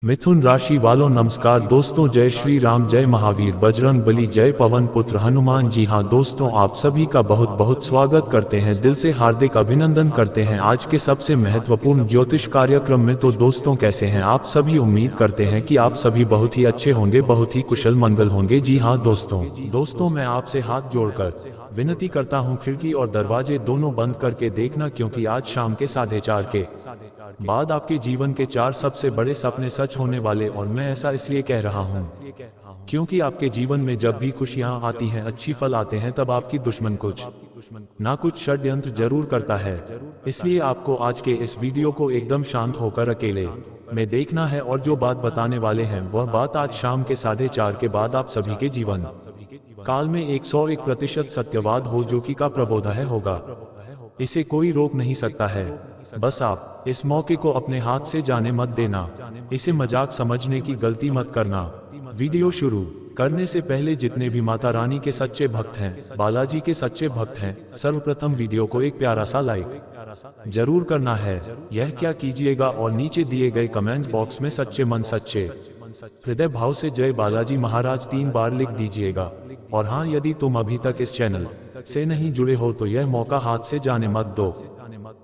मिथुन राशि वालों नमस्कार दोस्तों, जय श्री राम, जय महावीर बजरंग बली, जय पवन पुत्र हनुमान। जी हाँ दोस्तों, आप सभी का बहुत बहुत स्वागत करते हैं, दिल से हार्दिक अभिनंदन करते हैं आज के सबसे महत्वपूर्ण ज्योतिष कार्यक्रम में। तो दोस्तों कैसे हैं आप सभी? उम्मीद करते हैं कि आप सभी बहुत ही अच्छे होंगे, बहुत ही कुशल मंगल होंगे। जी हाँ दोस्तों मैं आपसे हाथ जोड़कर विनती करता हूँ, खिड़की और दरवाजे दोनों बंद करके देखना, क्योंकि आज शाम के 4:30 के बाद आपके जीवन के 4 सबसे बड़े सपने सच होने वाले। और मैं ऐसा इसलिए कह रहा हूँ क्योंकि आपके जीवन में जब भी खुशियां आती हैं, अच्छी फल आते हैं, तब आपकी दुश्मन कुछ ना कुछ षड्यंत्र जरूर करता है। इसलिए आपको आज के इस वीडियो को एकदम शांत होकर अकेले में देखना है, और जो बात बताने वाले हैं वह बात आज शाम के 4:30 के बाद आप सभी के जीवन काल में 101% सत्यवाद हो, जो कि का प्रबोध होगा। इसे कोई रोक नहीं सकता है। बस आप इस मौके को अपने हाथ से जाने मत देना, इसे मजाक समझने की गलती मत करना। वीडियो शुरू करने से पहले जितने भी माता रानी के सच्चे भक्त हैं, बालाजी के सच्चे भक्त हैं, सर्वप्रथम वीडियो को एक प्यारा सा लाइक जरूर करना है। यह क्या कीजिएगा और नीचे दिए गए कमेंट बॉक्स में सच्चे मन सच्चे हृदय भाव से जय बालाजी महाराज 3 बार लिख दीजिएगा। और हाँ, यदि तुम अभी तक इस चैनल से नहीं जुड़े हो तो यह मौका हाथ से जाने मत दो,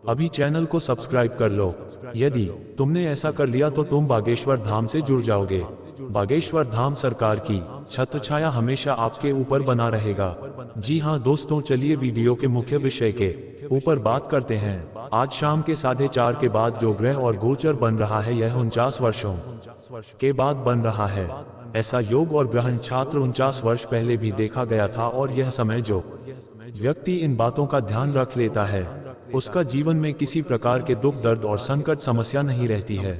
अभी चैनल को सब्सक्राइब कर लो। यदि तुमने ऐसा कर लिया तो तुम बागेश्वर धाम से जुड़ जाओगे। बागेश्वर धाम सरकार की छत्र छाया हमेशा आपके ऊपर बना रहेगा। जी हाँ दोस्तों, चलिए वीडियो के मुख्य विषय के ऊपर बात करते हैं। आज शाम के 4:30 के बाद जो ग्रह और गोचर बन रहा है, यह 49 वर्षों के बाद बन रहा है। ऐसा योग और ग्रहण छात्र 49 वर्ष पहले भी देखा गया था, और यह समय जो व्यक्ति इन बातों का ध्यान रख लेता है, उसका जीवन में किसी प्रकार के दुख दर्द और संकट समस्या नहीं रहती है।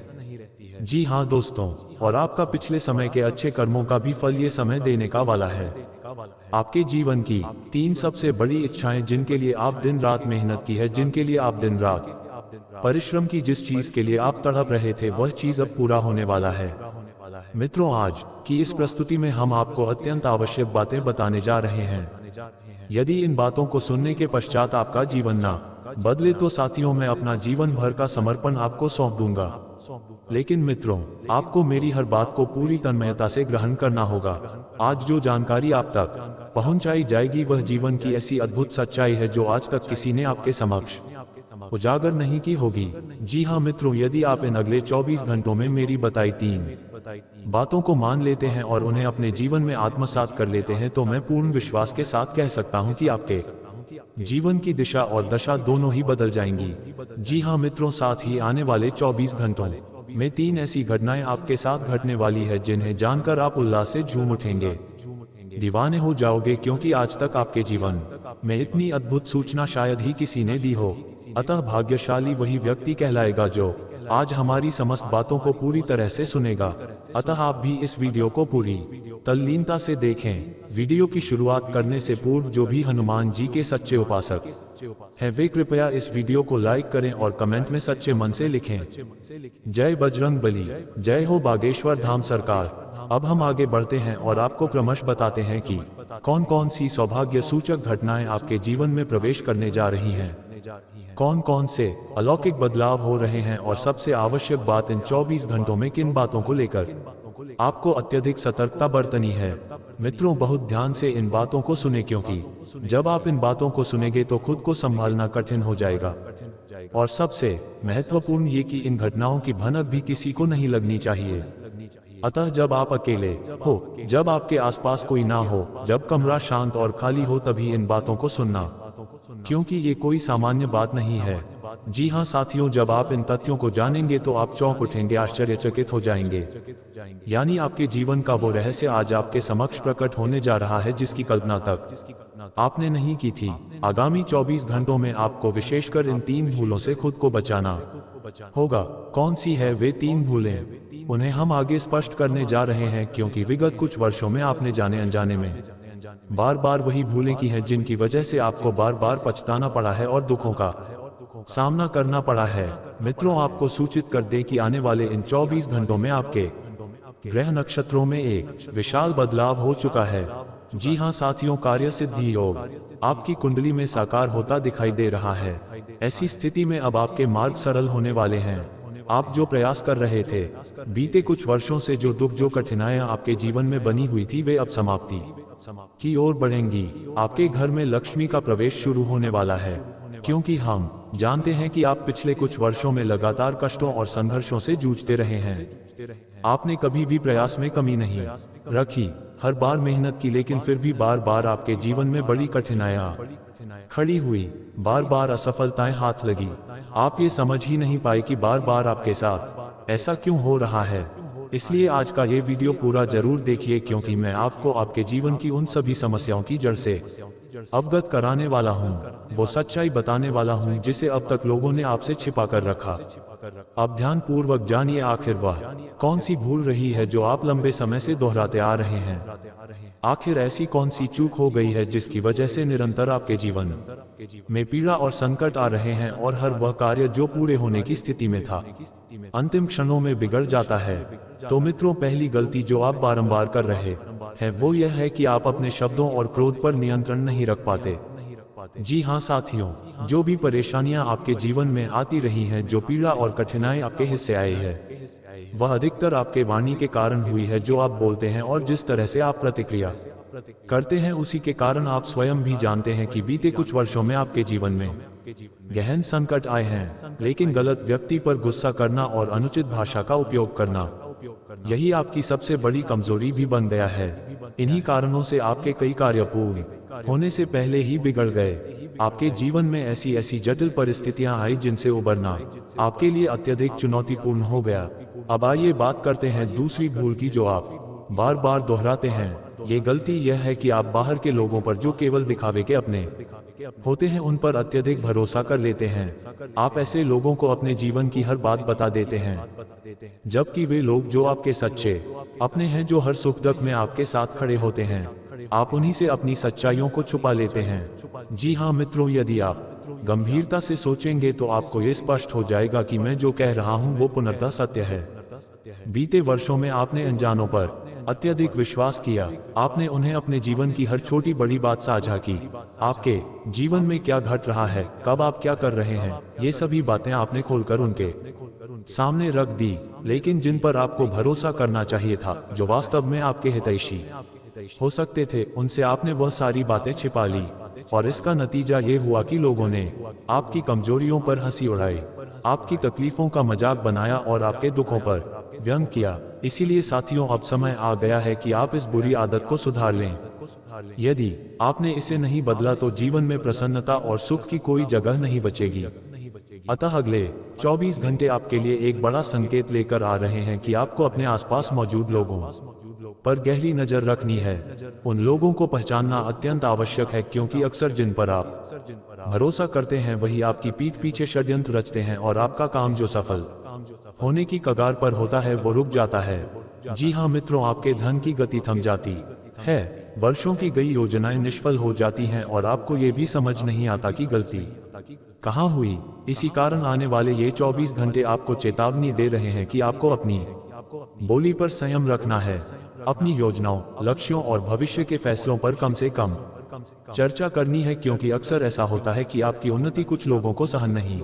जी हाँ दोस्तों, और आपका पिछले समय के अच्छे कर्मों का भी फल ये समय देने का वाला है। आपके जीवन की 3 सबसे बड़ी इच्छाएं, जिनके लिए आप दिन रात मेहनत की है, जिनके लिए आप दिन रात परिश्रम की, जिस चीज के लिए आप तड़प रहे थे, वह चीज अब पूरा होने वाला है। मित्रों, आज की इस प्रस्तुति में हम आपको अत्यंत आवश्यक बातें बताने जा रहे हैं। यदि इन बातों को सुनने के पश्चात आपका जीवन ना बदले तो साथियों, मैं अपना जीवन भर का समर्पण आपको सौंप दूंगा। लेकिन मित्रों, आपको मेरी हर बात को पूरी तन्मयता से ग्रहण करना होगा। आज जो जानकारी आप तक पहुंचाई जाएगी, वह जीवन की ऐसी अद्भुत सच्चाई है जो आज तक किसी ने आपके समक्ष उजागर नहीं की होगी। जी हाँ मित्रों, यदि आप इन अगले 24 घंटों में मेरी बताई 3 बातों को मान लेते हैं और उन्हें अपने जीवन में आत्मसात कर लेते हैं, तो मैं पूर्ण विश्वास के साथ कह सकता हूं कि आपके जीवन की दिशा और दशा दोनों ही बदल जाएंगी। जी हाँ मित्रों, साथ ही आने वाले 24 घंटों में 3 ऐसी घटनाएं आपके साथ घटने वाली है, जिन्हें जानकर आप उल्लास से झूम उठेंगे, दीवाने हो जाओगे, क्योंकि आज तक आपके जीवन में इतनी अद्भुत सूचना शायद ही किसी ने दी हो। अतः भाग्यशाली वही व्यक्ति कहलाएगा जो आज हमारी समस्त बातों को पूरी तरह से सुनेगा। अतः आप भी इस वीडियो को पूरी तल्लीनता से देखें। वीडियो की शुरुआत करने से पूर्व जो भी हनुमान जी के सच्चे उपासक हैं, वे कृपया इस वीडियो को लाइक करें और कमेंट में सच्चे मन से लिखें, जय बजरंग बली, जय हो बागेश्वर धाम सरकार। अब हम आगे बढ़ते हैं और आपको क्रमशः बताते हैं कि कौन कौन सी सौभाग्य सूचक घटनाएं आपके जीवन में प्रवेश करने जा रही हैं, कौन कौन से अलौकिक बदलाव हो रहे हैं, और सबसे आवश्यक बात, इन 24 घंटों में किन बातों को लेकर आपको अत्यधिक सतर्कता बरतनी है। मित्रों, बहुत ध्यान से इन बातों को सुने, क्योंकि जब आप इन बातों को सुनेंगे तो खुद को संभालना कठिन हो जाएगा। और सबसे महत्वपूर्ण ये कि इन घटनाओं की भनक भी किसी को नहीं लगनी चाहिए। अतः जब आप अकेले हो, जब आपके आसपास कोई ना हो, जब कमरा शांत और खाली हो, तभी इन बातों को सुनना, क्योंकि ये कोई सामान्य बात नहीं है। जी हाँ साथियों, जब आप इन तथ्यों को जानेंगे तो आप चौंक उठेंगे, आश्चर्यचकित हो जाएंगे। यानी आपके जीवन का वो रहस्य आज आपके समक्ष प्रकट होने जा रहा है, जिसकी कल्पना तक आपने नहीं की थी। आगामी 24 घंटों में आपको विशेषकर इन 3 भूलों से खुद को बचाना होगा। कौन सी है वे 3 भूलें, उन्हें हम आगे स्पष्ट करने जा रहे हैं, क्योंकि विगत कुछ वर्षों में आपने जाने अनजाने में बार बार वही भूलें की हैं, जिनकी वजह से आपको बार बार पछताना पड़ा है और दुखों का सामना करना पड़ा है। मित्रों, आपको सूचित कर दें कि आने वाले इन 24 घंटों में आपके ग्रह नक्षत्रों में एक विशाल बदलाव हो चुका है। जी हाँ साथियों, कार्य सिद्धि योग आपकी कुंडली में साकार होता दिखाई दे रहा है। ऐसी स्थिति में अब आपके मार्ग सरल होने वाले हैं। आप जो प्रयास कर रहे थे, बीते कुछ वर्षों से जो दुख जो कठिनाइयां आपके जीवन में बनी हुई थी, वे अब समाप्ति की ओर बढ़ेंगी। आपके घर में लक्ष्मी का प्रवेश शुरू होने वाला है, क्योंकि हम जानते हैं कि आप पिछले कुछ वर्षों में लगातार कष्टों और संघर्षों से जूझते रहे हैं। आपने कभी भी प्रयास में कमी नहीं रखी, हर बार मेहनत की, लेकिन फिर भी बार बार आपके जीवन में बड़ी कठिनाइयां खड़ी हुई, बार बार असफलताएं हाथ लगी। आप ये समझ ही नहीं पाए कि बार बार आपके साथ ऐसा क्यों हो रहा है। इसलिए आज का ये वीडियो पूरा जरूर देखिए, क्योंकि मैं आपको आपके जीवन की उन सभी समस्याओं की जड़ से अवगत कराने वाला हूँ, वो सच्चाई बताने वाला हूँ जिसे अब तक लोगों ने आपसे छिपा कर रखा। अब ध्यान पूर्वक जानिए, आखिर वह कौन सी भूल रही है जो आप लंबे समय से दोहराते आ रहे हैं। आखिर ऐसी कौन सी चूक हो गई है जिसकी वजह से निरंतर आपके जीवन में पीड़ा और संकट आ रहे हैं, और हर वह कार्य जो पूरे होने की स्थिति में था अंतिम क्षणों में बिगड़ जाता है। तो मित्रों, पहली गलती जो आप बारंबार कर रहे हैं वो यह है कि आप अपने शब्दों और क्रोध पर नियंत्रण नहीं रख पाते। जी हाँ साथियों, जो भी परेशानियां आपके जीवन में आती रही हैं, जो पीड़ा और कठिनाई आपके हिस्से आई है, वह अधिकतर आपके वाणी के कारण हुई है, जो आप बोलते हैं और जिस तरह से आप प्रतिक्रिया करते हैं, उसी के कारण आप स्वयं भी जानते हैं कि बीते कुछ वर्षों में आपके जीवन में गहन संकट आए हैं। लेकिन गलत व्यक्ति पर गुस्सा करना और अनुचित भाषा का उपयोग करना, यही आपकी सबसे बड़ी कमजोरी भी बन गया है। इन्हीं कारणों से आपके कई कार्य पूर्ण होने से पहले ही बिगड़ गए। आपके जीवन में ऐसी ऐसी जटिल परिस्थितियां आई जिनसे उबरना आपके लिए अत्यधिक चुनौतीपूर्ण हो गया। अब आइए बात करते हैं दूसरी भूल की जो आप बार बार दोहराते हैं। ये गलती यह है कि आप बाहर के लोगों पर, जो केवल दिखावे के अपने होते हैं, उन पर अत्यधिक भरोसा कर लेते हैं। आप ऐसे लोगों को अपने जीवन की हर बात बता देते हैं, जबकि वे लोग जो आपके सच्चे अपने हैं, जो हर सुख दुख में आपके साथ खड़े होते हैं, आप उन्हीं से अपनी सच्चाइयों को छुपा लेते हैं। जी हाँ मित्रों, यदि आप गंभीरता से सोचेंगे तो आपको ये स्पष्ट हो जाएगा कि मैं जो कह रहा हूँ वो पूर्णतः सत्य है। बीते वर्षों में आपने अनजानों पर अत्यधिक विश्वास किया। आपने उन्हें अपने जीवन की हर छोटी बड़ी बात साझा की। आपके जीवन में क्या घट रहा है, कब आप क्या कर रहे हैं, ये सभी बातें आपने खोलकर उनके सामने रख दी। लेकिन जिन पर आपको भरोसा करना चाहिए था, जो वास्तव में आपके हितैषी हो सकते थे, उनसे आपने वह सारी बातें छिपा ली, और इसका नतीजा ये हुआ कि लोगों ने आपकी कमजोरियों पर हंसी उड़ाई, आपकी तकलीफों का मजाक बनाया और आपके दुखों पर व्यंग किया। इसीलिए साथियों, अब समय आ गया है कि आप इस बुरी आदत को सुधार लें। यदि आपने इसे नहीं बदला तो जीवन में प्रसन्नता और सुख की कोई जगह नहीं बचेगी। अतः अगले 24 घंटे आपके लिए एक बड़ा संकेत लेकर आ रहे हैं कि आपको अपने आसपास मौजूद लोगों पर गहरी नजर रखनी है। उन लोगों को पहचानना अत्यंत आवश्यक है, क्योंकि अक्सर जिन पर आप भरोसा करते हैं वही आपकी पीठ पीछे षड्यंत्र रचते हैं, और आपका काम जो सफल होने की कगार पर होता है वो रुक जाता है। जी हाँ मित्रों, आपके धन की गति थम जाती है, वर्षों की गई योजनाएं निष्फल हो जाती हैं, और आपको ये भी समझ नहीं आता कि गलती कहाँ हुई। इसी कारण आने वाले ये 24 घंटे आपको चेतावनी दे रहे हैं कि आपको अपनी बोली पर संयम रखना है। अपनी योजनाओं, लक्ष्यों और भविष्य के फैसलों पर कम से कम चर्चा करनी है, क्योंकि अक्सर ऐसा होता है कि आपकी उन्नति कुछ लोगों को सहन नहीं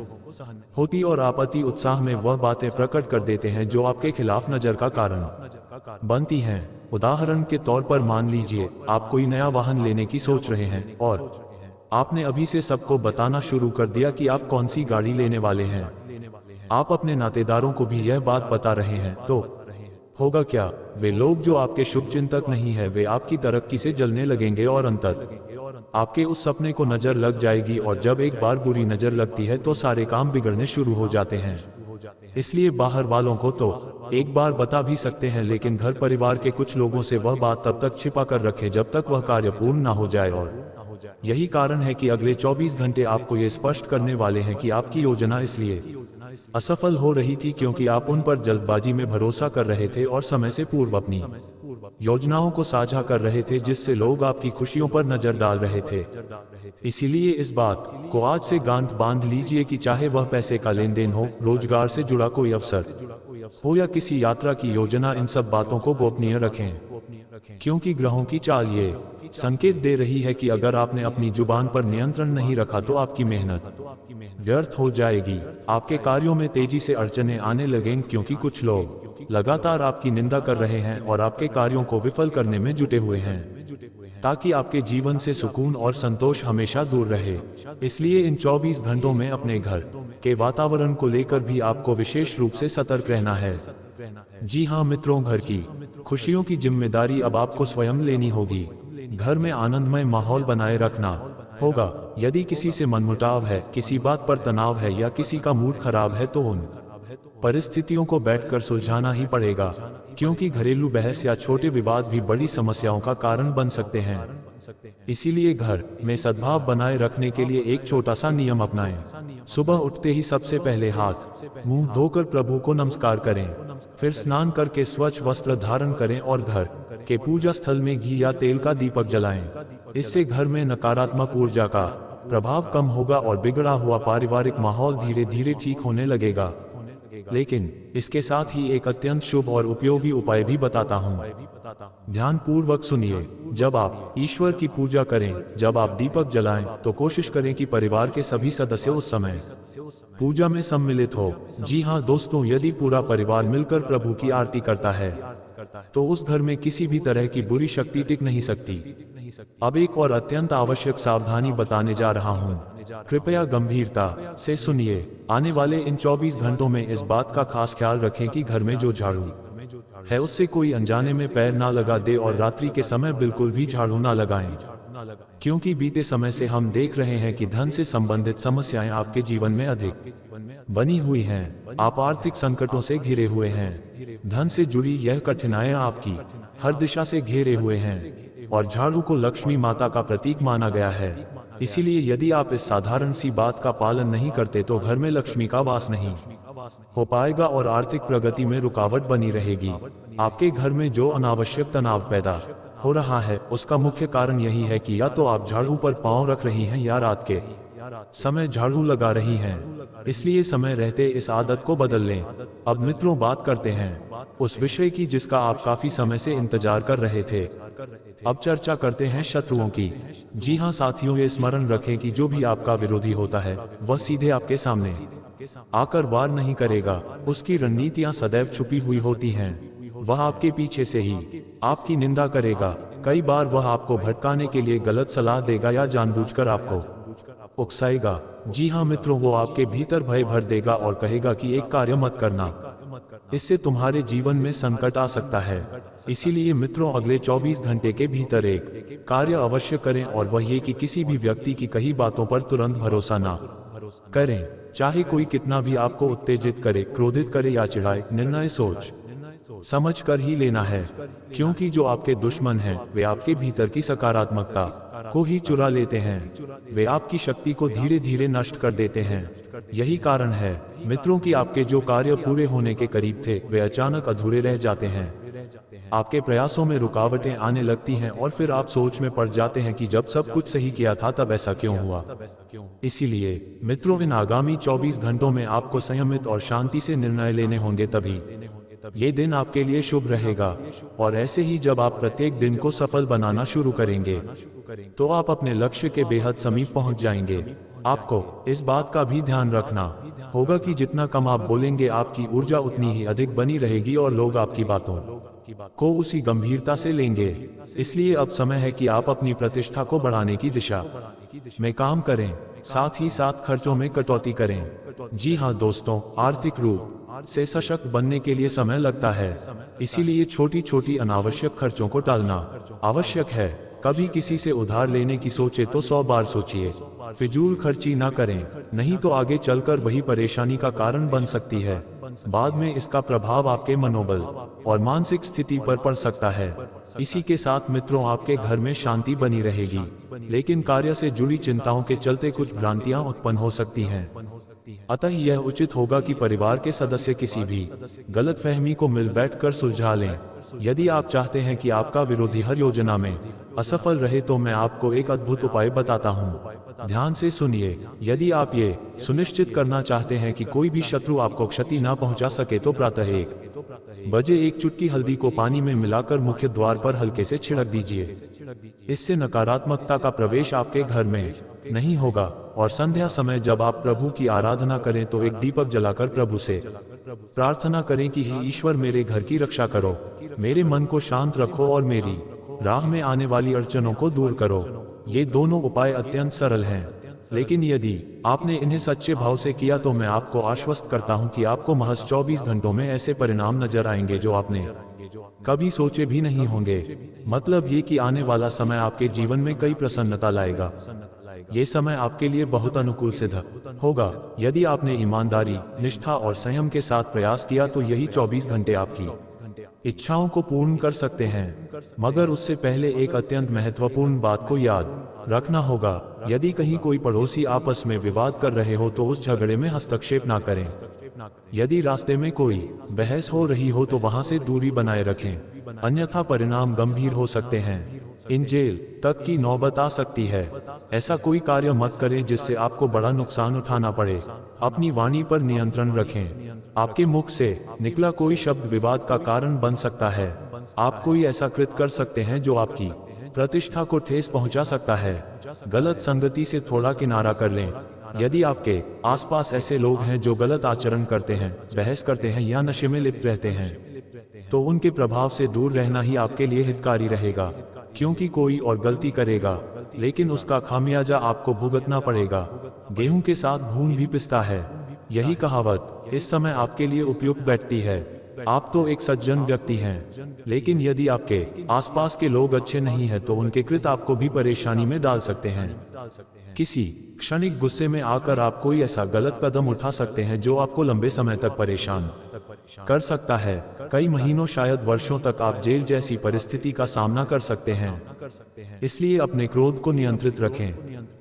होती, और आप अति उत्साह में वह बातें प्रकट कर देते हैं जो आपके खिलाफ नजर का कारण बनती हैं। उदाहरण के तौर पर मान लीजिए आप कोई नया वाहन लेने की सोच रहे हैं, और आपने अभी से सबको बताना शुरू कर दिया कि आप कौन सी गाड़ी लेने वाले हैं। आप अपने नातेदारों को भी यह बात बता रहे हैं, तो होगा क्या? वे लोग जो आपके शुभ चिंतक नहीं है, वे आपकी तरक्की से जलने लगेंगे, और अंततः आपके उस सपने को नजर लग जाएगी, और जब एक बार बुरी नजर लगती है तो सारे काम बिगड़ने शुरू हो जाते हैं। इसलिए बाहर वालों को तो एक बार बता भी सकते हैं, लेकिन घर परिवार के कुछ लोगों से वह बात तब तक छिपा कर रखें जब तक वह कार्य पूर्ण ना हो जाए। और यही कारण है कि अगले 24 घंटे आपको ये स्पष्ट करने वाले हैं कि आपकी योजना इसलिए असफल हो रही थी क्योंकि आप उन पर जल्दबाजी में भरोसा कर रहे थे और समय से पूर्व अपनी योजनाओं को साझा कर रहे थे, जिससे लोग आपकी खुशियों पर नजर डाल रहे थे। इसीलिए इस बात को आज से गांठ बांध लीजिए कि चाहे वह पैसे का लेन देन हो, रोजगार से जुड़ा कोई अवसर हो या किसी यात्रा की योजना, इन सब बातों को गोपनीय रखें, क्योंकि ग्रहों की चाल ये संकेत दे रही है कि अगर आपने अपनी जुबान पर नियंत्रण नहीं रखा तो आपकी मेहनत व्यर्थ हो जाएगी। आपके कार्यों में तेजी से अड़चनें आने लगेंगी, क्योंकि कुछ लोग लगातार आपकी निंदा कर रहे हैं और आपके कार्यों को विफल करने में जुटे हुए हैं, ताकि आपके जीवन से सुकून और संतोष हमेशा दूर रहे। इसलिए इन 24 घंटों में अपने घर के वातावरण को लेकर भी आपको विशेष रूप से सतर्क रहना है। जी हाँ मित्रों, घर की खुशियों की जिम्मेदारी अब आपको स्वयं लेनी होगी। घर में आनंदमय माहौल बनाए रखना होगा। यदि किसी से मनमुटाव है, किसी बात पर तनाव है या किसी का मूड खराब है, तो उन परिस्थितियों को बैठकर सुलझाना ही पड़ेगा, क्योंकि घरेलू बहस या छोटे विवाद भी बड़ी समस्याओं का कारण बन सकते हैं। इसीलिए घर में सद्भाव बनाए रखने के लिए एक छोटा सा नियम अपनाएं। सुबह उठते ही सबसे पहले हाथ मुंह धोकर प्रभु को नमस्कार करें, फिर स्नान करके स्वच्छ वस्त्र धारण करें और घर के पूजा स्थल में घी या तेल का दीपक जलाएं। इससे घर में नकारात्मक ऊर्जा का प्रभाव कम होगा और बिगड़ा हुआ पारिवारिक माहौल धीरे धीरे ठीक होने लगेगा। लेकिन इसके साथ ही एक अत्यंत शुभ और उपयोगी उपाय भी बताता हूँ। ध्यान पूर्वक सुनिए। जब आप ईश्वर की पूजा करें, जब आप दीपक जलाएं, तो कोशिश करें कि परिवार के सभी सदस्य उस समय पूजा में सम्मिलित हो। जी हाँ दोस्तों, यदि पूरा परिवार मिलकर प्रभु की आरती करता है तो उस घर में किसी भी तरह की बुरी शक्ति टिक नहीं सकती। अब एक और अत्यंत आवश्यक सावधानी बताने जा रहा हूँ, कृपया गंभीरता से सुनिए। आने वाले इन 24 घंटों में इस बात का खास ख्याल रखें कि घर में जो झाड़ू है उससे कोई अनजाने में पैर ना लगा दे और रात्रि के समय बिल्कुल भी झाड़ू ना लगाएं, क्योंकि बीते समय से हम देख रहे हैं कि धन से संबंधित समस्याएं आपके जीवन में अधिक बनी हुई हैं। आप आर्थिक संकटों से घिरे हुए हैं। धन से जुड़ी यह कठिनाइयां आपकी हर दिशा से घेरे हुए हैं और झाड़ू को लक्ष्मी माता का प्रतीक माना गया है। इसीलिए यदि आप इस साधारण सी बात का पालन नहीं करते तो घर में लक्ष्मी का वास नहीं हो पाएगा और आर्थिक प्रगति में रुकावट बनी रहेगी। आपके घर में जो अनावश्यक तनाव पैदा हो रहा है उसका मुख्य कारण यही है कि या तो आप झाड़ू पर पांव रख रही हैं या रात के समय झाड़ू लगा रही हैं। इसलिए समय रहते इस आदत को बदल लें। अब मित्रों, बात करते हैं उस विषय की जिसका आप काफी समय से इंतजार कर रहे थे। अब चर्चा करते हैं शत्रुओं की। जी हाँ साथियों, ये स्मरण रखें कि जो भी आपका विरोधी होता है वह सीधे आपके सामने आकर वार नहीं करेगा। उसकी रणनीतियां सदैव छुपी हुई होती हैं। वह आपके पीछे से ही आपकी निंदा करेगा। कई बार वह आपको भटकाने के लिए गलत सलाह देगा या जानबूझकर आपको उकसाएगा। जी हाँ मित्रों, वो आपके भीतर भय भर देगा और कहेगा कि एक कार्य मत करना, इससे तुम्हारे जीवन में संकट आ सकता है। इसीलिए मित्रों, अगले 24 घंटे के भीतर एक कार्य अवश्य करें और वह ये कि किसी भी व्यक्ति की कही बातों पर तुरंत भरोसा ना करें। चाहे कोई कितना भी आपको उत्तेजित करे, क्रोधित करे या चिढ़ाए, निर्णय सोच समझ कर ही लेना है, क्योंकि जो आपके दुश्मन हैं वे आपके भीतर की सकारात्मकता को ही चुरा लेते हैं। वे आपकी शक्ति को धीरे धीरे नष्ट कर देते हैं। यही कारण है मित्रों कि आपके जो कार्य पूरे होने के करीब थे वे अचानक अधूरे रह जाते हैं। आपके प्रयासों में रुकावटें आने लगती हैं और फिर आप सोच में पड़ जाते हैं कि जब सब कुछ सही किया था तब ऐसा क्यों हुआ। इसीलिए मित्रों, इन आगामी 24 घंटों में आपको संयमित और शांति से निर्णय लेने होंगे, तभी ये दिन आपके लिए शुभ रहेगा। और ऐसे ही जब आप प्रत्येक दिन को सफल बनाना शुरू करेंगे तो आप अपने लक्ष्य के बेहद समीप पहुंच जाएंगे। आपको इस बात का भी ध्यान रखना होगा कि जितना कम आप बोलेंगे आपकी ऊर्जा उतनी ही अधिक बनी रहेगी और लोग आपकी बातों को उसी गंभीरता से लेंगे। इसलिए अब समय है कि आप अपनी प्रतिष्ठा को बढ़ाने की दिशा में काम करें, साथ ही साथ खर्चों में कटौती करें। जी हाँ दोस्तों, आर्थिक रूप से सशक्त बनने के लिए समय लगता है। इसीलिए छोटी छोटी अनावश्यक खर्चों को टालना आवश्यक है। कभी किसी से उधार लेने की सोचे तो 100 बार सोचिए। फिजूल खर्ची ना करें, नहीं तो आगे चलकर वही परेशानी का कारण बन सकती है। बाद में इसका प्रभाव आपके मनोबल और मानसिक स्थिति पर पड़ सकता है। इसी के साथ मित्रों, आपके घर में शांति बनी रहेगी, लेकिन कार्य से जुड़ी चिंताओं के चलते कुछ भ्रांतियां उत्पन्न हो सकती हैं। अतः यह उचित होगा कि परिवार के सदस्य किसी भी गलतफहमी को मिल बैठकर सुलझा लें। यदि आप चाहते हैं कि आपका विरोधी हर योजना में असफल रहे तो मैं आपको एक अद्भुत उपाय बताता हूं। ध्यान से सुनिए। यदि आप ये सुनिश्चित करना चाहते हैं कि कोई भी शत्रु आपको क्षति ना पहुंचा सके तो प्रातः एक बजे 1 चुटकी हल्दी को पानी में मिलाकर मुख्य द्वार पर हल्के से छिड़क दीजिए। इससे नकारात्मकता का प्रवेश आपके घर में नहीं होगा। और संध्या समय जब आप प्रभु की आराधना करें तो एक दीपक जलाकर प्रभु से प्रार्थना करें कि हे ईश्वर, मेरे घर की रक्षा करो, मेरे मन को शांत रखो और मेरी राह में आने वाली अड़चनों को दूर करो। ये दोनों उपाय अत्यंत सरल हैं, लेकिन यदि आपने इन्हें सच्चे भाव से किया तो मैं आपको आश्वस्त करता हूं कि आपको महज 24 घंटों में ऐसे परिणाम नजर आएंगे जो आपने कभी सोचे भी नहीं होंगे। मतलब ये कि आने वाला समय आपके जीवन में कई प्रसन्नता लाएगा। ये समय आपके लिए बहुत अनुकूल सिद्ध होगा। यदि आपने ईमानदारी, निष्ठा और संयम के साथ प्रयास किया तो यही 24 घंटे आपकी इच्छाओं को पूर्ण कर सकते हैं। मगर उससे पहले एक अत्यंत महत्वपूर्ण बात को याद रखना होगा। यदि कहीं कोई पड़ोसी आपस में विवाद कर रहे हो तो उस झगड़े में हस्तक्षेप ना करें। यदि रास्ते में कोई बहस हो रही हो तो वहां से दूरी बनाए रखें, अन्यथा परिणाम गंभीर हो सकते हैं। इन जेल तक की नौबत आ सकती है। ऐसा कोई कार्य मत करें जिससे आपको बड़ा नुकसान उठाना पड़े। अपनी वाणी पर नियंत्रण रखें। आपके मुख से निकला कोई शब्द विवाद का कारण बन सकता है। आप कोई ऐसा कृत्य कर सकते हैं जो आपकी प्रतिष्ठा को ठेस पहुंचा सकता है। गलत संगति से थोड़ा किनारा कर लें। यदि आपके आसपास ऐसे लोग हैं जो गलत आचरण करते हैं, बहस करते हैं या नशे में लिप्त रहते हैं, तो उनके प्रभाव से दूर रहना ही आपके लिए हितकारी रहेगा। क्योंकि कोई और गलती करेगा लेकिन उसका खामियाजा आपको भुगतना पड़ेगा। गेहूं के साथ घून भी पिसता है, यही कहावत इस समय आपके लिए उपयुक्त बैठती है। आप तो एक सज्जन व्यक्ति हैं, लेकिन यदि आपके आसपास के लोग अच्छे नहीं हैं तो उनके कृत्य आपको भी परेशानी में डाल सकते हैं। किसी क्षणिक गुस्से में आकर आप कोई ऐसा गलत कदम उठा सकते हैं जो आपको लंबे समय तक परेशान कर सकता है। कई महीनों, शायद वर्षों तक आप जेल जैसी परिस्थिति का सामना कर सकते हैं। इसलिए अपने क्रोध को नियंत्रित रखें।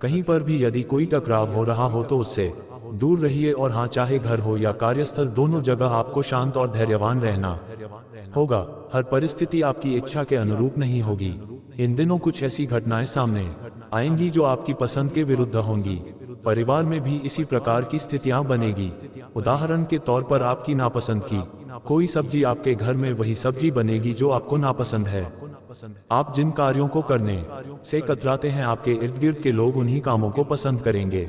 कहीं पर भी यदि कोई टकराव हो रहा हो तो उससे दूर रहिए। और हाँ, चाहे घर हो या कार्यस्थल, दोनों जगह आपको शांत और धैर्यवान रहना होगा। हर परिस्थिति आपकी इच्छा के अनुरूप नहीं होगी। इन दिनों कुछ ऐसी घटनाएं सामने आएंगी जो आपकी पसंद के विरुद्ध होंगी। परिवार में भी इसी प्रकार की स्थितियां बनेगी। उदाहरण के तौर पर आपकी नापसंद की कोई सब्जी आपके घर में वही सब्जी बनेगी जो आपको नापसंद है। आप जिन कार्यों को करने से कतराते हैं, आपके इर्द गिर्द के लोग उन्हीं कामों को पसंद करेंगे।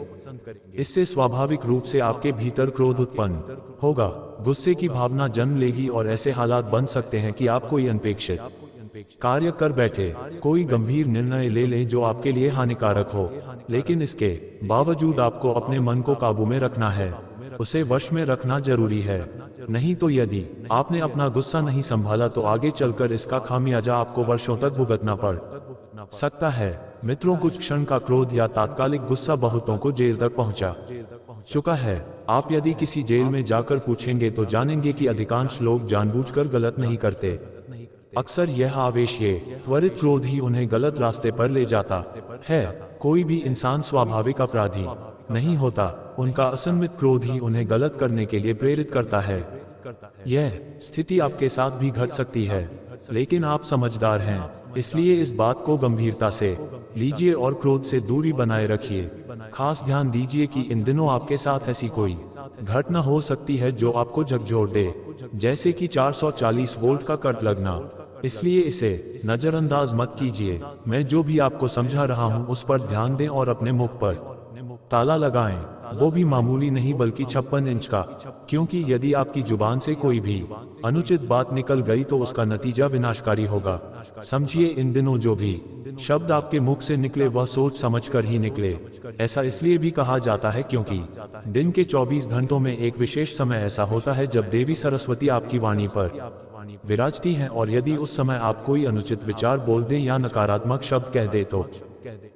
इससे स्वाभाविक रूप से आपके भीतर क्रोध उत्पन्न होगा, गुस्से की भावना जन्म लेगी और ऐसे हालात बन सकते हैं कि आप कोई अनपेक्षित कार्य कर बैठे, कोई गंभीर निर्णय ले लें जो आपके लिए हानिकारक हो। लेकिन इसके बावजूद आपको अपने मन को काबू में रखना है, उसे वश में रखना जरूरी है। नहीं तो यदि आपने अपना गुस्सा नहीं संभाला तो आगे चलकर इसका खामियाजा आपको वर्षों तक भुगतना पड़ सकता है। मित्रों, कुछ क्षण का क्रोध या तात्कालिक गुस्सा बहुतों को जेल तक पहुंचा चुका है। आप यदि किसी जेल में जाकर पूछेंगे तो जानेंगे कि अधिकांश लोग जानबूझकर गलत नहीं करते। अक्सर यह आवेश, ये त्वरित क्रोध ही उन्हें गलत रास्ते पर ले जाता है। कोई भी इंसान स्वाभाविक अपराधी नहीं होता, उनका असंमित क्रोध ही उन्हें गलत करने के लिए प्रेरित करता है। यह स्थिति आपके साथ भी घट सकती है, लेकिन आप समझदार हैं, इसलिए इस बात को गंभीरता से लीजिए और क्रोध से दूरी बनाए रखिए। खास ध्यान दीजिए कि इन दिनों आपके साथ ऐसी कोई घटना हो सकती है जो आपको झकझोर दे, जैसे कि 440 वोल्ट का कट लगना। इसलिए इसे नजरअंदाज मत कीजिए। मैं जो भी आपको समझा रहा हूं उस पर ध्यान दें और अपने मुख पर ताला लगाएं, वो भी मामूली नहीं बल्कि 56 इंच का। क्योंकि यदि आपकी जुबान से कोई भी अनुचित बात निकल गई तो उसका नतीजा विनाशकारी होगा। समझिए, इन दिनों जो भी शब्द आपके मुख से निकले वह सोच समझकर ही निकले। ऐसा इसलिए भी कहा जाता है क्योंकि दिन के 24 घंटों में एक विशेष समय ऐसा होता है जब देवी सरस्वती आपकी वाणी पर विराजती हैं, और यदि उस समय आप कोई अनुचित विचार बोल दें या नकारात्मक शब्द कह दे तो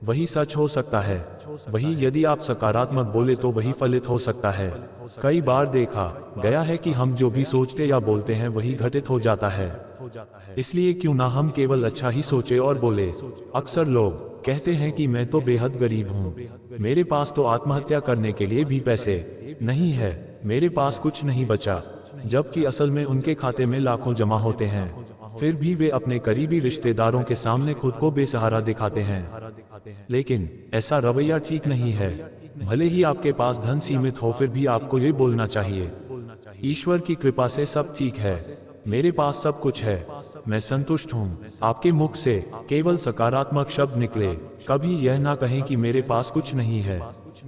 वही सच हो सकता है। वही यदि आप सकारात्मक बोले तो वही फलित हो सकता है। कई बार देखा गया है कि हम जो भी सोचते या बोलते हैं वही घटित हो जाता है। इसलिए क्यों ना हम केवल अच्छा ही सोचे और बोले। अक्सर लोग कहते हैं कि मैं तो बेहद गरीब हूँ, मेरे पास तो आत्महत्या करने के लिए भी पैसे नहीं है, मेरे पास कुछ नहीं बचा, जबकि असल में उनके खाते में लाखों जमा होते हैं। फिर भी वे अपने करीबी रिश्तेदारों के सामने खुद को बेसहारा दिखाते हैं। लेकिन ऐसा रवैया ठीक नहीं है। भले ही आपके पास धन सीमित हो, फिर भी आपको ये बोलना चाहिए, ईश्वर की कृपा से सब ठीक है, मेरे पास सब कुछ है, मैं संतुष्ट हूँ। आपके मुख से केवल सकारात्मक शब्द निकले, कभी यह ना कहें कि मेरे पास कुछ नहीं है,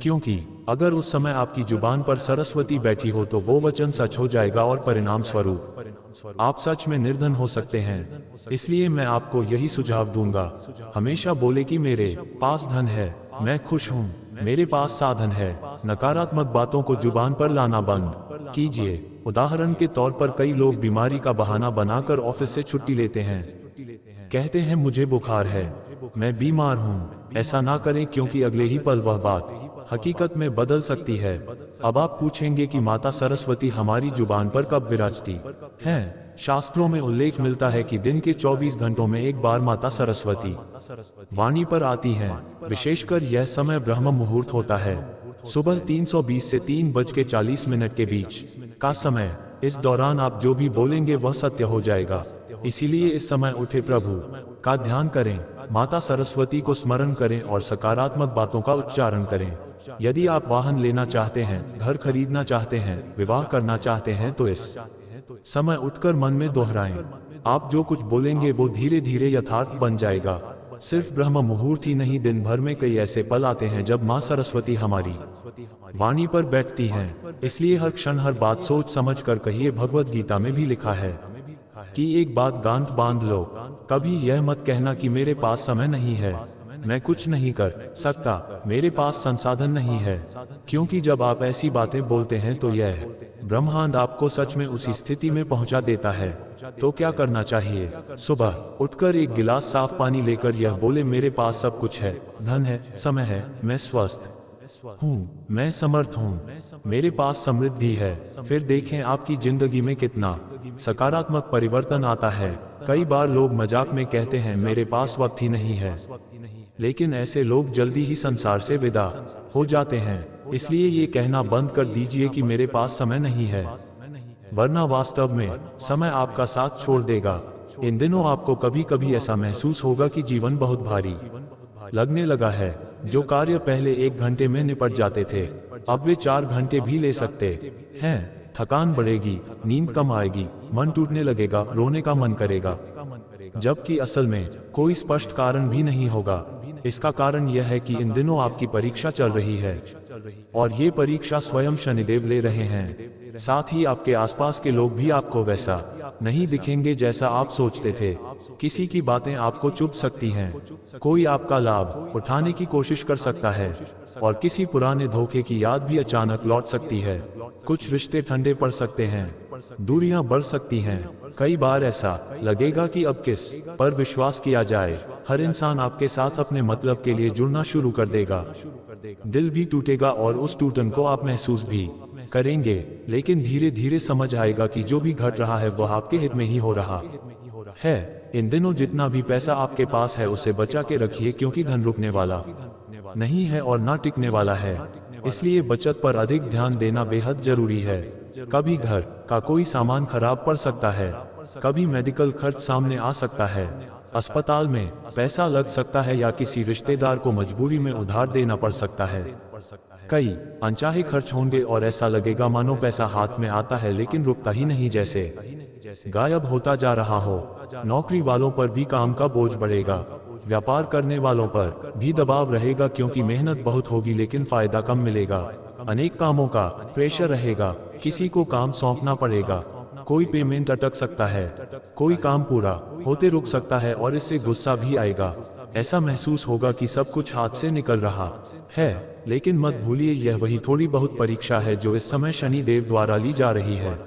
क्योंकि अगर उस समय आपकी जुबान पर सरस्वती बैठी हो तो वो वचन सच हो जाएगा और परिणाम स्वरूप आप सच में निर्धन हो सकते हैं। इसलिए मैं आपको यही सुझाव दूंगा, हमेशा बोले कि मेरे पास धन है, मैं खुश हूँ, मेरे पास साधन है। नकारात्मक बातों को जुबान पर लाना बंद कीजिए। उदाहरण के तौर पर कई लोग बीमारी का बहाना बनाकर ऑफिस से छुट्टी लेते हैं, कहते हैं मुझे बुखार है, मैं बीमार हूँ। ऐसा ना करें, क्योंकि अगले ही पल वह बात हकीकत में बदल सकती है। अब आप पूछेंगे कि माता सरस्वती हमारी जुबान पर कब विराजती हैं? शास्त्रों में उल्लेख मिलता है कि दिन के 24 घंटों में एक बार माता सरस्वती वाणी पर आती हैं। विशेषकर यह समय ब्रह्म मुहूर्त होता है, सुबह 3:20 से 3:40 के बीच का समय। इस दौरान आप जो भी बोलेंगे वह सत्य हो जाएगा। इसीलिए इस समय उठे प्रभु का ध्यान करें, माता सरस्वती को स्मरण करें और सकारात्मक बातों का उच्चारण करें। यदि आप वाहन लेना चाहते हैं, घर खरीदना चाहते हैं, विवाह करना चाहते हैं, तो इस समय उठकर मन में दोहराएं। आप जो कुछ बोलेंगे वो धीरे धीरे यथार्थ बन जाएगा। सिर्फ ब्रह्म मुहूर्त ही नहीं, दिन भर में कई ऐसे पल आते हैं जब माँ सरस्वती हमारी वाणी पर बैठती हैं। इसलिए हर क्षण हर बात सोच समझ कर कहिए। भगवत गीता में भी लिखा है कि एक बात गांठ बांध लो, कभी यह मत कहना कि मेरे पास समय नहीं है, मैं कुछ नहीं कर सकता, मेरे पास संसाधन नहीं है। क्योंकि जब आप ऐसी बातें बोलते हैं तो यह ब्रह्मांड आपको सच में उसी स्थिति में पहुंचा देता है। तो क्या करना चाहिए? सुबह उठकर एक गिलास साफ पानी लेकर यह बोले, मेरे पास सब कुछ है, धन है, समय है, मैं स्वस्थ हूँ, मैं समर्थ हूँ, मेरे पास समृद्धि है। फिर देखें आपकी जिंदगी में कितना सकारात्मक परिवर्तन आता है। कई बार लोग मजाक में कहते हैं मेरे पास वक्त ही नहीं है, लेकिन ऐसे लोग जल्दी ही संसार से विदा हो जाते हैं। इसलिए ये कहना बंद कर दीजिए कि मेरे पास समय नहीं है, वरना वास्तव में समय आपका साथ छोड़ देगा। इन दिनों आपको कभी कभी ऐसा महसूस होगा कि जीवन बहुत भारी लगने लगा है। जो कार्य पहले 1 घंटे में निपट जाते थे, अब वे 4 घंटे भी ले सकते हैं। थकान बढ़ेगी, नींद कम आएगी, मन टूटने लगेगा, रोने का मन करेगा, जबकि असल में कोई स्पष्ट कारण भी नहीं होगा। इसका कारण यह है कि इन दिनों आपकी परीक्षा चल रही है, और ये परीक्षा स्वयं शनिदेव ले रहे हैं। साथ ही आपके आसपास के लोग भी आपको वैसा नहीं दिखेंगे जैसा आप सोचते थे। किसी की बातें आपको चुभ सकती हैं, कोई आपका लाभ उठाने की कोशिश कर सकता है, और किसी पुराने धोखे की याद भी अचानक लौट सकती है। कुछ रिश्ते ठंडे पड़ सकते हैं, दूरियां बढ़ सकती हैं। कई बार ऐसा लगेगा कि अब किस पर विश्वास किया जाए। हर इंसान आपके साथ अपने मतलब के लिए जुड़ना शुरू कर देगा। दिल भी टूटेगा और उस टूटन को आप महसूस भी करेंगे, लेकिन धीरे धीरे समझ आएगा कि जो भी घट रहा है वह आपके हित में ही हो रहा है। इन दिनों जितना भी पैसा आपके पास है उसे बचा के रखिए, क्योंकि धन रुकने वाला नहीं है और ना टिकने वाला है। इसलिए बचत पर अधिक ध्यान देना बेहद जरूरी है। कभी घर का कोई सामान खराब पड़ सकता है, कभी मेडिकल खर्च सामने आ सकता है, अस्पताल में पैसा लग सकता है, या किसी रिश्तेदार को मजबूरी में उधार देना पड़ सकता है। कई अनचाहे खर्च होंगे और ऐसा लगेगा मानो पैसा हाथ में आता है लेकिन रुकता ही नहीं, जैसे गायब होता जा रहा हो। नौकरी वालों पर भी काम का बोझ बढ़ेगा, व्यापार करने वालों पर भी दबाव रहेगा, क्योंकि मेहनत बहुत होगी लेकिन फायदा कम मिलेगा। अनेक कामों का प्रेशर रहेगा, किसी को काम सौंपना पड़ेगा, कोई पेमेंट अटक सकता है, कोई काम पूरा होते रुक सकता है, और इससे गुस्सा भी आएगा। ऐसा महसूस होगा कि सब कुछ हाथ से निकल रहा है। लेकिन मत भूलिए, यह वही थोड़ी बहुत परीक्षा है जो इस समय शनि देव द्वारा ली जा रही है।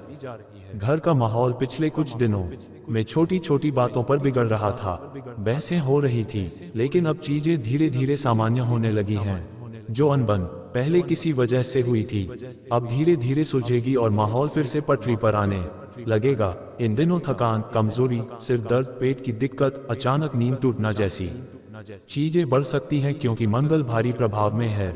घर का माहौल पिछले कुछ दिनों में छोटी छोटी बातों पर बिगड़ रहा था, बहसें हो रही थी, लेकिन अब चीजें धीरे धीरे सामान्य होने लगी हैं। जो अनबन पहले किसी वजह से हुई थी, अब धीरे धीरे सुलझेगी और माहौल फिर से पटरी पर आने लगेगा। इन दिनों थकान, कमजोरी, सिर दर्द, पेट की दिक्कत, अचानक नींद टूटना जैसी चीजें बढ़ सकती हैं, क्योंकि मंगल भारी प्रभाव में है।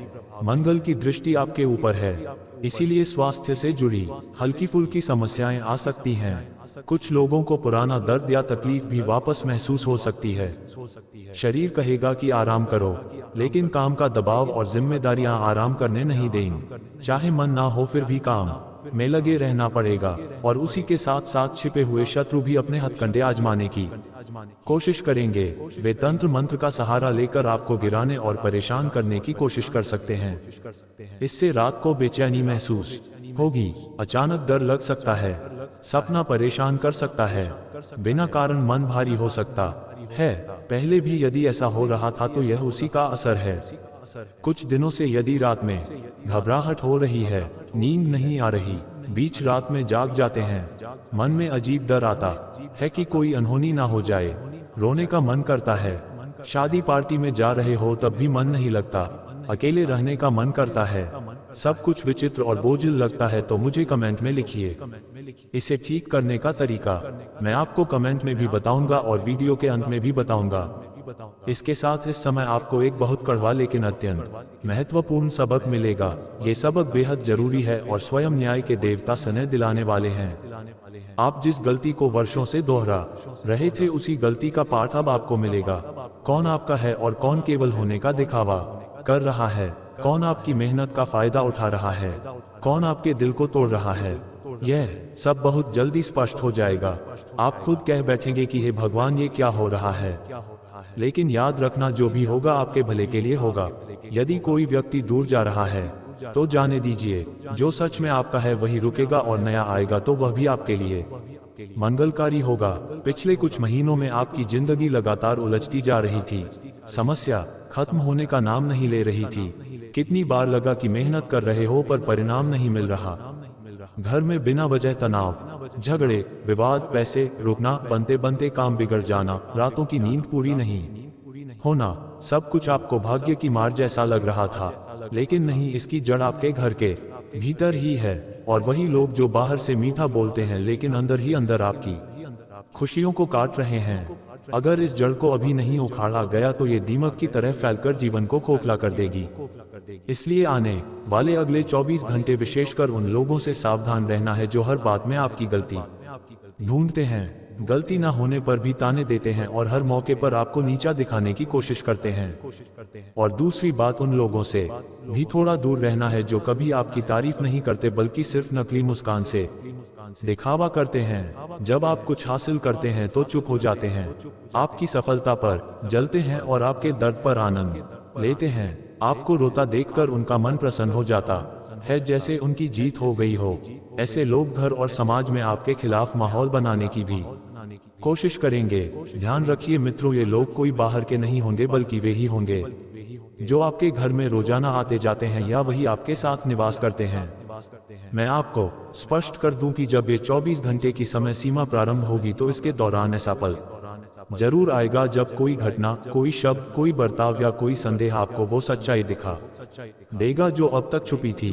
मंगल की दृष्टि आपके ऊपर है, इसीलिए स्वास्थ्य से जुड़ी हल्की फुल्की समस्याएं आ सकती हैं। कुछ लोगों को पुराना दर्द या तकलीफ भी वापस महसूस हो सकती है। शरीर कहेगा कि आराम करो, लेकिन काम का दबाव और जिम्मेदारियां आराम करने नहीं देंगी। चाहे मन ना हो फिर भी काम में लगे रहना पड़ेगा और उसी के साथ साथ छिपे हुए शत्रु भी अपने हथकंडे आजमाने की कोशिश करेंगे। वे तंत्र मंत्र का सहारा लेकर आपको गिराने और परेशान करने की कोशिश कर सकते हैं। इससे रात को बेचैनी महसूस होगी, अचानक डर लग सकता है, सपना परेशान कर सकता है, बिना कारण मन भारी हो सकता है। पहले भी यदि ऐसा हो रहा था तो यह उसी का असर है। कुछ दिनों से यदि रात में घबराहट हो रही है, नींद नहीं आ रही, बीच रात में जाग जाते हैं, मन में अजीब डर आता है कि कोई अनहोनी ना हो जाए, रोने का मन करता है, शादी पार्टी में जा रहे हो तब भी मन नहीं लगता, अकेले रहने का मन करता है, सब कुछ विचित्र और बोझिल लगता है, तो मुझे कमेंट में लिखिए। इसे ठीक करने का तरीका मैं आपको कमेंट में भी बताऊंगा और वीडियो के अंत में भी बताऊंगा। इसके साथ इस समय आपको एक बहुत कड़वा लेकिन अत्यंत महत्वपूर्ण सबक मिलेगा। ये सबक बेहद जरूरी है और स्वयं न्याय के देवता स्नेह दिलाने वाले हैं। आप जिस गलती को वर्षों से दोहरा रहे थे उसी गलती का पाठ अब आपको मिलेगा। कौन आपका है और कौन केवल होने का दिखावा कर रहा है, कौन आपकी मेहनत का फायदा उठा रहा है, कौन आपके दिल को तोड़ रहा है, यह सब बहुत जल्दी स्पष्ट हो जाएगा। आप खुद कह बैठेंगे कि हे भगवान ये क्या हो रहा है। लेकिन याद रखना जो भी होगा आपके भले के लिए होगा। यदि कोई व्यक्ति दूर जा रहा है तो जाने दीजिए, जो सच में आपका है वही रुकेगा और नया आएगा तो वह भी आपके लिए मंगलकारी होगा। पिछले कुछ महीनों में आपकी जिंदगी लगातार उलझती जा रही थी, समस्या खत्म होने का नाम नहीं ले रही थी। कितनी बार लगा कि मेहनत कर रहे हो पर परिणाम नहीं मिल रहा। घर में बिना वजह तनाव, झगड़े, विवाद, पैसे रुकना, बनते बनते काम बिगड़ जाना, रातों की नींद पूरी नहीं होना, सब कुछ आपको भाग्य की मार जैसा लग रहा था। लेकिन नहीं, इसकी जड़ आपके घर के भीतर ही है। और वही लोग जो बाहर से मीठा बोलते हैं लेकिन अंदर ही अंदर आपकी खुशियों को काट रहे हैं। अगर इस जड़ को अभी नहीं उखाड़ा गया तो ये दीमक की तरह फैलकर जीवन को खोखला कर देगी। इसलिए आने वाले अगले 24 घंटे विशेषकर उन लोगों से सावधान रहना है जो हर बात में आपकी गलती ढूंढते हैं, गलती ना होने पर भी ताने देते हैं और हर मौके पर आपको नीचा दिखाने की कोशिश करते हैं। और दूसरी बात, उन लोगों से भी थोड़ा दूर रहना है जो कभी आपकी तारीफ नहीं करते बल्कि सिर्फ नकली मुस्कान से दिखावा करते हैं। जब आप कुछ हासिल करते हैं तो चुप हो जाते हैं, आपकी सफलता पर जलते हैं और आपके दर्द पर आनंद लेते हैं। आपको रोता देखकर उनका मन प्रसन्न हो जाता है जैसे उनकी जीत हो गई हो। ऐसे लोग घर और समाज में आपके खिलाफ माहौल बनाने की भी कोशिश करेंगे। ध्यान रखिए मित्रों, ये लोग कोई बाहर के नहीं होंगे बल्कि वे ही होंगे जो आपके घर में रोजाना आते जाते हैं या वही आपके साथ निवास करते हैं। मैं आपको स्पष्ट कर दूं कि जब ये 24 घंटे की समय सीमा प्रारंभ होगी तो इसके दौरान ऐसा पल जरूर आएगा जब कोई घटना, कोई शब्द, कोई बर्ताव या कोई संदेह आपको वो सच्चाई दिखा देगा जो अब तक छुपी थी।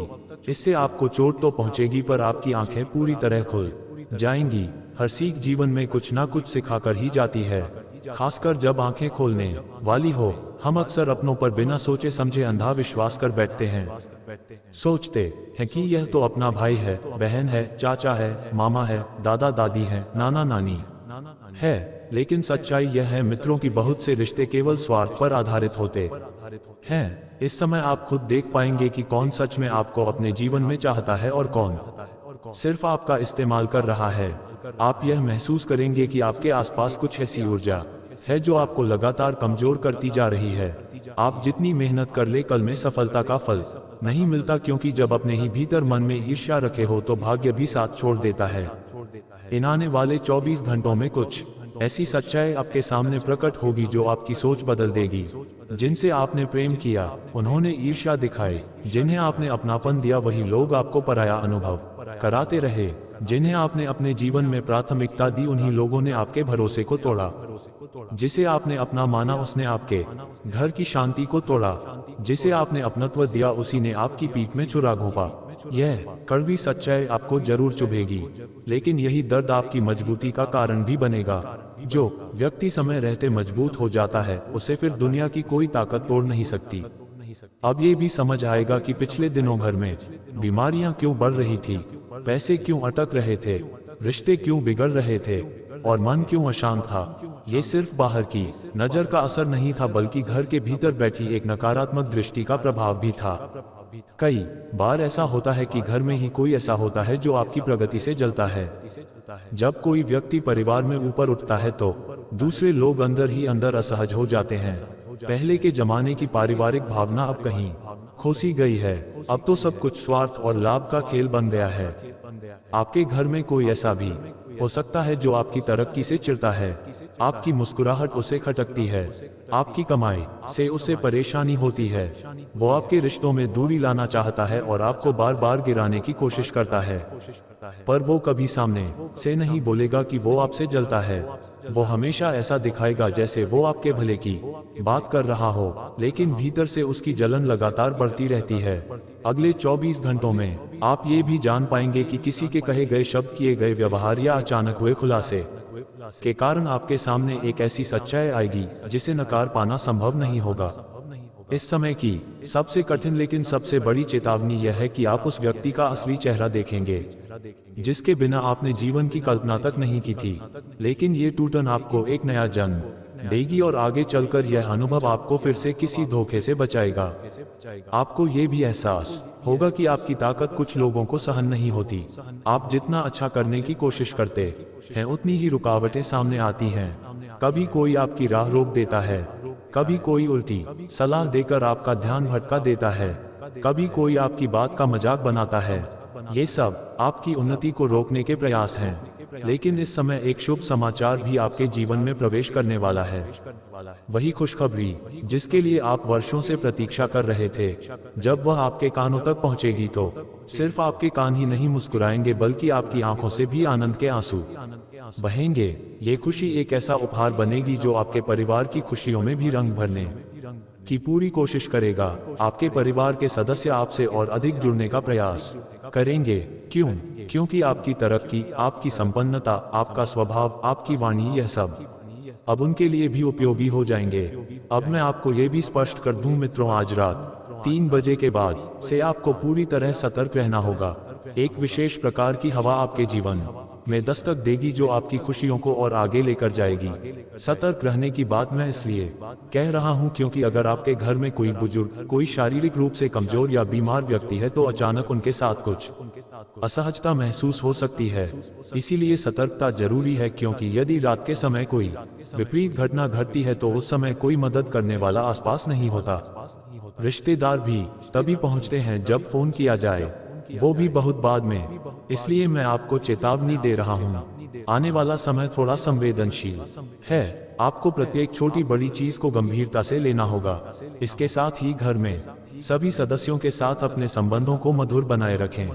इससे आपको चोट तो पहुंचेगी पर आपकी आंखें पूरी तरह खुल जाएंगी। हर सीख जीवन में कुछ ना कुछ सिखाकर ही जाती है, खासकर जब आंखें खोलने वाली हो। हम अक्सर अपनों पर बिना सोचे समझे अंधा विश्वास कर बैठते हैं। सोचते हैं कि यह तो अपना भाई है, बहन है, चाचा है, मामा है, दादा दादी है, नाना नानी है। लेकिन सच्चाई यह है मित्रों की बहुत से रिश्ते केवल स्वार्थ पर आधारित होते हैं। इस समय आप खुद देख पाएंगे कि कौन सच में आपको अपने जीवन में चाहता है और कौन सिर्फ आपका इस्तेमाल कर रहा है। आप यह महसूस करेंगे कि आपके आसपास कुछ ऐसी ऊर्जा है जो आपको लगातार कमजोर करती जा रही है। आप जितनी मेहनत कर ले, कल में सफलता का फल नहीं मिलता, क्योंकि जब अपने ही भीतर मन में ईर्ष्या रखे हो तो भाग्य भी साथ छोड़ देता है। इन आने वाले 24 घंटों में कुछ ऐसी सच्चाई आपके सामने प्रकट होगी जो आपकी सोच बदल देगी। जिनसे आपने प्रेम किया उन्होंने ईर्ष्या दिखाई, जिन्हें आपने अपनापन दिया वही लोग आपको पराया अनुभव कराते रहे, जिन्हें आपने अपने जीवन में प्राथमिकता दी उन्हीं लोगों ने आपके भरोसे को तोड़ा, जिसे आपने अपना माना उसने आपके घर की शांति को तोड़ा, जिसे आपने अपनत्व दिया उसी ने आपकी पीठ में छुरा घोंपा। यह कड़वी सच्चाई आपको जरूर चुभेगी, लेकिन यही दर्द आपकी मजबूती का कारण भी बनेगा। जो व्यक्ति समय रहते मजबूत हो जाता है उसे फिर दुनिया की कोई ताकत तोड़ नहीं सकती। अब ये भी समझ आएगा कि पिछले दिनों भर में बीमारियां क्यों बढ़ रही थी, पैसे क्यों अटक रहे थे, रिश्ते क्यों बिगड़ रहे थे और मन क्यों अशांत था। ये सिर्फ बाहर की नजर का असर नहीं था बल्कि घर के भीतर बैठी एक नकारात्मक दृष्टि का प्रभाव भी था। कई बार ऐसा होता है कि घर में ही कोई ऐसा होता है जो आपकी प्रगति से जलता है। जब कोई व्यक्ति परिवार में ऊपर उठता है तो दूसरे लोग अंदर ही अंदर असहज हो जाते हैं। पहले के जमाने की पारिवारिक भावना अब कहीं खो सी गई है। अब तो सब कुछ स्वार्थ और लाभ का खेल बन गया है। आपके घर में कोई ऐसा भी हो सकता है जो आपकी तरक्की से चिढ़ता है, आपकी मुस्कुराहट उसे खटकती है, आपकी कमाई से उसे परेशानी होती है। वो आपके रिश्तों में दूरी लाना चाहता है और आपको बार बार गिराने की कोशिश करता है, पर वो कभी सामने से नहीं बोलेगा कि वो आपसे जलता है। वो हमेशा ऐसा दिखाएगा जैसे वो आपके भले की बात कर रहा हो, लेकिन भीतर से उसकी जलन लगातार बढ़ती रहती है। अगले 24 घंटों में आप ये भी जान पाएंगे कि किसी के कहे गए शब्द, किए गए व्यवहार या अचानक हुए खुलासे के कारण आपके सामने एक ऐसी सच्चाई आएगी जिसे नकार पाना संभव नहीं होगा। इस समय की सबसे कठिन लेकिन सबसे बड़ी चेतावनी यह है कि आप उस व्यक्ति का असली चेहरा देखेंगे जिसके बिना आपने जीवन की कल्पना तक नहीं की थी। लेकिन ये टूटन आपको एक नया जन्म देगी और आगे चलकर यह अनुभव आपको फिर से किसी धोखे से बचाएगा। आपको ये भी एहसास होगा कि आपकी ताकत कुछ लोगों को सहन नहीं होती। आप जितना अच्छा करने की कोशिश करते हैं उतनी ही रुकावटें सामने आती हैं। कभी कोई आपकी राह रोक देता है, कभी कोई उल्टी सलाह देकर आपका ध्यान भटका देता है, कभी कोई आपकी बात का मजाक बनाता है। ये सब आपकी उन्नति को रोकने के प्रयास हैं। लेकिन इस समय एक शुभ समाचार भी आपके जीवन में प्रवेश करने वाला है। वही खुशखबरी जिसके लिए आप वर्षों से प्रतीक्षा कर रहे थे, जब वह आपके कानों तक पहुंचेगी तो सिर्फ आपके कान ही नहीं मुस्कुराएंगे बल्कि आपकी आंखों से भी आनंद के आंसू बहेंगे। ये खुशी एक ऐसा उपहार बनेगी जो आपके परिवार की खुशियों में भी रंग भरने की पूरी कोशिश करेगा। आपके परिवार के सदस्य आपसे और अधिक जुड़ने का प्रयास करेंगे। क्यों? क्योंकि आपकी तरक्की, आपकी संपन्नता, आपका स्वभाव, आपकी वाणी, यह सब अब उनके लिए भी उपयोगी हो जाएंगे। अब मैं आपको ये भी स्पष्ट कर दूं मित्रों, आज रात 3 बजे के बाद से आपको पूरी तरह सतर्क रहना होगा। एक विशेष प्रकार की हवा आपके जीवन में दस्तक देगी जो आपकी खुशियों को और आगे लेकर जाएगी। सतर्क रहने की बात मैं इसलिए कह रहा हूं क्योंकि अगर आपके घर में कोई बुजुर्ग, कोई शारीरिक रूप से कमजोर या बीमार व्यक्ति है तो अचानक उनके साथ कुछ असहजता महसूस हो सकती है। इसीलिए सतर्कता जरूरी है, क्योंकि यदि रात के समय कोई विपरीत घटना घटती है तो उस समय कोई मदद करने वाला आसपास नहीं होता। रिश्तेदार भी तभी पहुंचते हैं जब फोन किया जाए, वो भी बहुत बाद में। इसलिए मैं आपको चेतावनी दे रहा हूँ, आने वाला समय थोड़ा संवेदनशील है। आपको प्रत्येक छोटी बड़ी चीज को गंभीरता से लेना होगा। इसके साथ ही घर में सभी सदस्यों के साथ अपने संबंधों को मधुर बनाए रखें।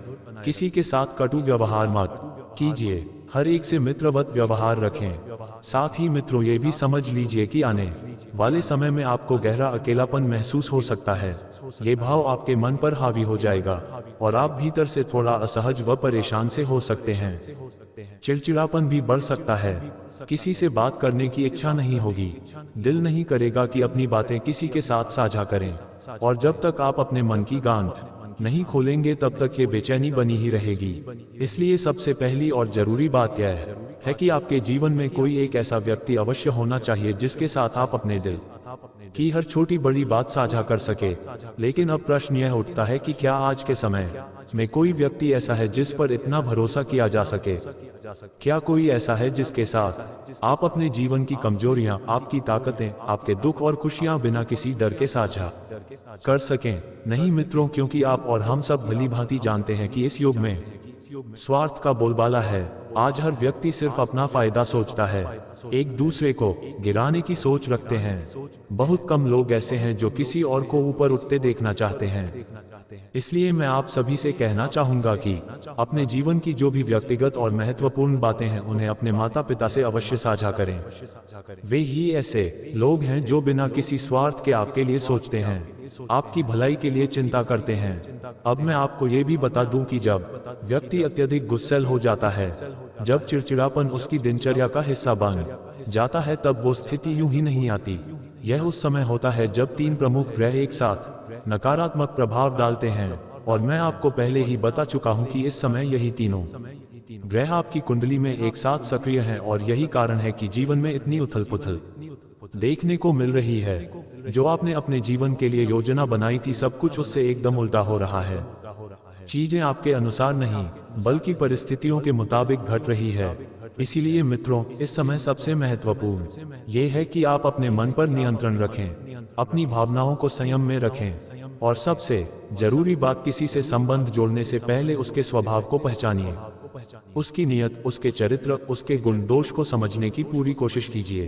किसी के साथ कटु व्यवहार मत कीजिए, हर एक से मित्रवत व्यवहार रखें। साथ ही मित्रों, ये भी समझ लीजिए कि आने वाले समय में आपको गहरा अकेलापन महसूस हो सकता है। ये भाव आपके मन पर हावी हो जाएगा और आप भीतर से थोड़ा असहज व परेशान से हो सकते हैं। चिड़चिड़ापन भी बढ़ सकता है, किसी से बात करने की इच्छा नहीं होगी, दिल नहीं करेगा कि अपनी बातें किसी के साथ साझा करें। और जब तक आप अपने मन की गांठ नहीं खोलेंगे तब तक ये बेचैनी बनी ही रहेगी। इसलिए सबसे पहली और जरूरी बात यह है कि आपके जीवन में कोई एक ऐसा व्यक्ति अवश्य होना चाहिए जिसके साथ आप अपने दिल की हर छोटी बड़ी बात साझा कर सके। लेकिन अब प्रश्न यह उठता है कि क्या आज के समय में कोई व्यक्ति ऐसा है जिस पर इतना भरोसा किया जा सके? क्या कोई ऐसा है जिसके साथ आप अपने जीवन की कमजोरियां, आपकी ताकतें, आपके दुख और खुशियां बिना किसी डर के साझा कर सकें? नहीं मित्रों, क्योंकि आप और हम सब भली भांति जानते हैं कि इस युग में स्वार्थ का बोलबाला है। आज हर व्यक्ति सिर्फ अपना फायदा सोचता है, एक दूसरे को गिराने की सोच रखते हैं। बहुत कम लोग ऐसे हैं जो किसी और को ऊपर उठते देखना चाहते हैं। इसलिए मैं आप सभी से कहना चाहूंगा कि अपने जीवन की जो भी व्यक्तिगत और महत्वपूर्ण बातें हैं उन्हें अपने माता पिता से अवश्य साझा करें। वे ही ऐसे लोग हैं जो बिना किसी स्वार्थ के आपके लिए सोचते हैं, आपकी भलाई के लिए चिंता करते हैं। अब मैं आपको ये भी बता दूं कि जब व्यक्ति अत्यधिक गुस्सैल हो जाता है, जब चिड़चिड़ापन उसकी दिनचर्या का हिस्सा बन जाता है, तब वो स्थिति यूं ही नहीं आती। यह उस समय होता है जब 3 प्रमुख ग्रह एक साथ नकारात्मक प्रभाव डालते हैं। और मैं आपको पहले ही बता चुका हूं कि इस समय यही तीनों ग्रह आपकी कुंडली में एक साथ सक्रिय हैं और यही कारण है कि जीवन में इतनी उथल पुथल देखने को मिल रही है। जो आपने अपने जीवन के लिए योजना बनाई थी सब कुछ उससे एकदम उल्टा हो रहा है। चीजें आपके अनुसार नहीं बल्कि परिस्थितियों के मुताबिक घट रही है। इसीलिए मित्रों, इस समय सबसे महत्वपूर्ण ये है कि आप अपने मन पर नियंत्रण रखें, अपनी भावनाओं को संयम में रखें और सबसे जरूरी बात, किसी से संबंध जोड़ने से पहले उसके स्वभाव को पहचानिए, उसकी नीयत, उसके चरित्र, उसके गुण दोष को समझने की पूरी कोशिश कीजिए।